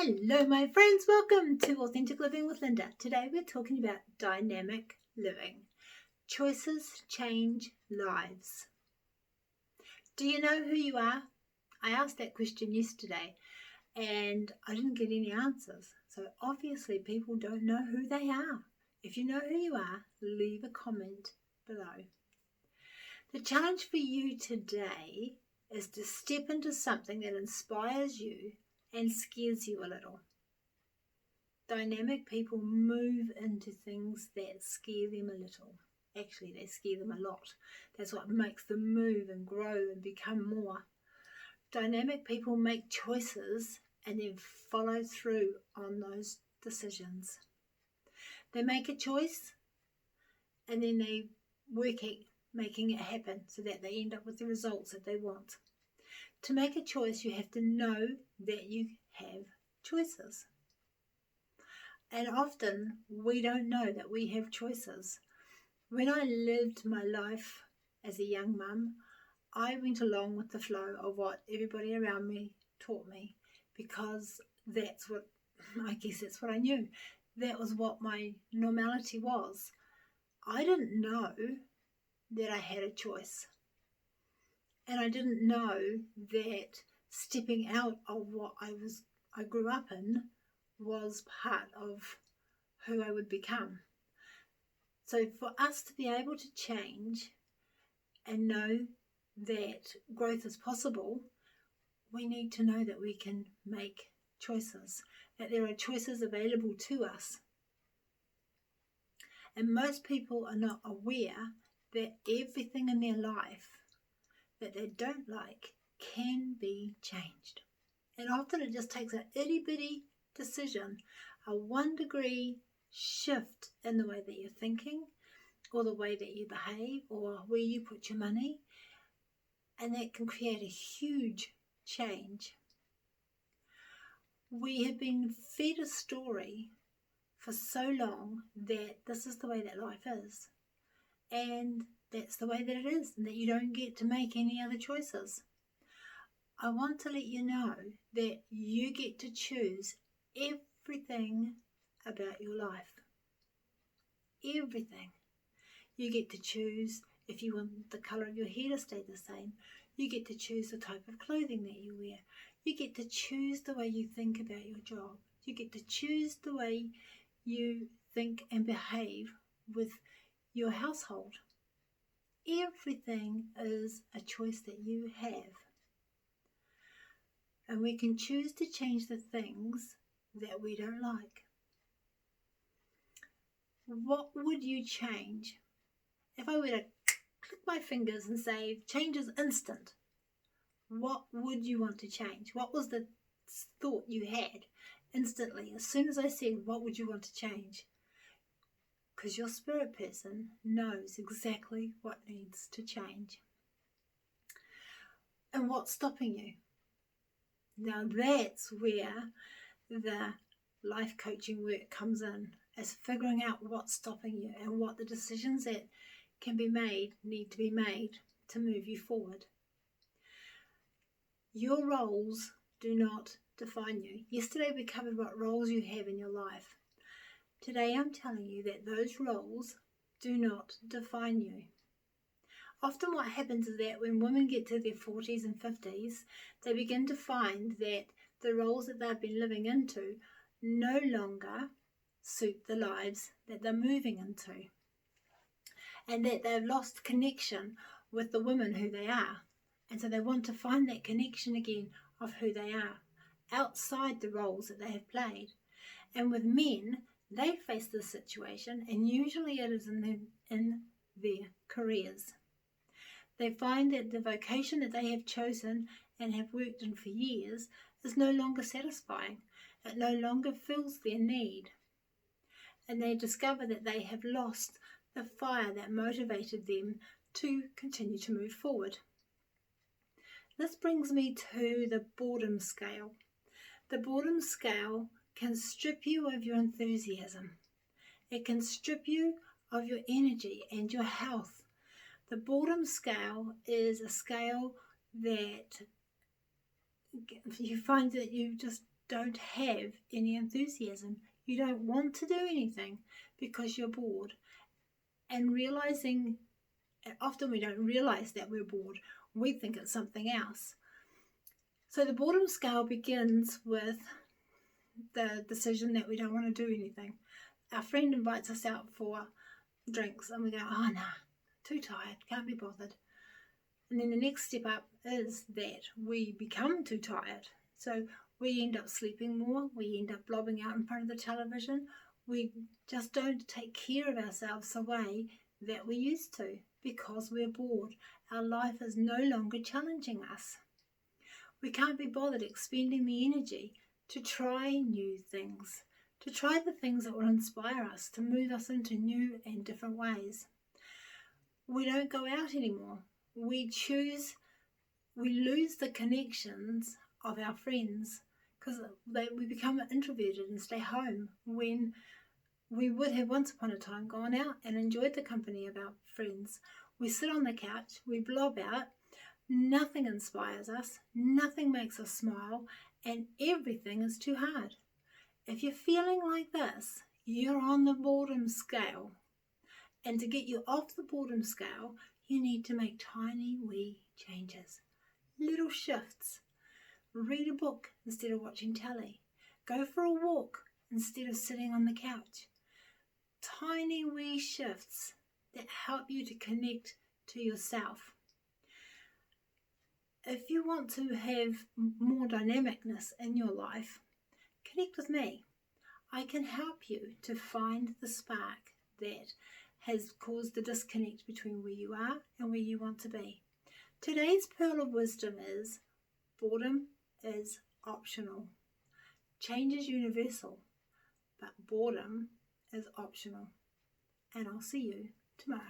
Hello my friends, welcome to Authentic Living with Linda. Today we're talking about dynamic living. Choices change lives. Do you know who you are? I asked that question yesterday and I didn't get any answers. So obviously people don't know who they are. If you know who you are, leave a comment below. The challenge for you today is to step into something that inspires you and scares you a little. Dynamic people move into things that scare them a little. Actually, they scare them a lot. That's what makes them move and grow and become more. Dynamic people make choices and then follow through on those decisions. They make a choice and then they work at making it happen so that they end up with the results that they want. To make a choice, you have to know that you have choices. And often we don't know that we have choices. When I lived my life as a young mum, I went along with the flow of what everybody around me taught me because that's what I knew. That was what my normality was. I didn't know that I had a choice. And I didn't know that stepping out of what I grew up in was part of who I would become. So for us to be able to change and know that growth is possible, we need to know that we can make choices, that there are choices available to us. And most people are not aware that everything in their life that they don't like can be changed. And often it just takes an itty bitty decision, a 1 degree shift in the way that you're thinking or the way that you behave or where you put your money, and that can create a huge change. We have been fed a story for so long that this is the way that life is, and that's the way that it is, and that you don't get to make any other choices. I want to let you know that you get to choose everything about your life. Everything. You get to choose if you want the colour of your hair to stay the same. You get to choose the type of clothing that you wear. You get to choose the way you think about your job. You get to choose the way you think and behave with your household. Everything is a choice that you have. And we can choose to change the things that we don't like. What would you change? If I were to click my fingers and say, change is instant, what would you want to change? What was the thought you had instantly? As soon as I said, what would you want to change? Because your spirit person knows exactly what needs to change. And what's stopping you? Now that's where the life coaching work comes in, is figuring out what's stopping you and what the decisions that can be made need to be made to move you forward. Your roles do not define you. Yesterday we covered what roles you have in your life. Today I'm telling you that those roles do not define you. Often what happens is that when women get to their 40s and 50s, they begin to find that the roles that they've been living into no longer suit the lives that they're moving into, and that they've lost connection with the women who they are. And so they want to find that connection again of who they are outside the roles that they have played. And with men, they face this situation, and usually it is in their careers. They find that the vocation that they have chosen and have worked in for years is no longer satisfying. It no longer fills their need. And they discover that they have lost the fire that motivated them to continue to move forward. This brings me to the boredom scale. The boredom scale can strip you of your enthusiasm. It can strip you of your energy and your health. The boredom scale is a scale that you find that you just don't have any enthusiasm. You don't want to do anything because you're bored. And realizing, often we don't realize that we're bored. We think it's something else. So the boredom scale begins with the decision that we don't want to do anything. Our friend invites us out for drinks and we go, oh no, too tired, can't be bothered. And then the next step up is that we become too tired. So we end up sleeping more, we end up blobbing out in front of the television. We just don't take care of ourselves the way that we used to because we're bored. Our life is no longer challenging us. We can't be bothered expending the energy to try new things, to try the things that will inspire us, to move us into new and different ways. We don't go out anymore. We lose the connections of our friends because we become introverted and stay home when we would have once upon a time gone out and enjoyed the company of our friends. We sit on the couch, we blob out, nothing inspires us, nothing makes us smile, and everything is too hard. If you're feeling like this, you're on the boredom scale. And to get you off the boredom scale, you need to make tiny wee changes. Little shifts. Read a book instead of watching telly. Go for a walk instead of sitting on the couch. Tiny wee shifts that help you to connect to yourself. If you want to have more dynamicness in your life, connect with me. I can help you to find the spark that has caused the disconnect between where you are and where you want to be. Today's pearl of wisdom is boredom is optional. Change is universal, but boredom is optional. And I'll see you tomorrow.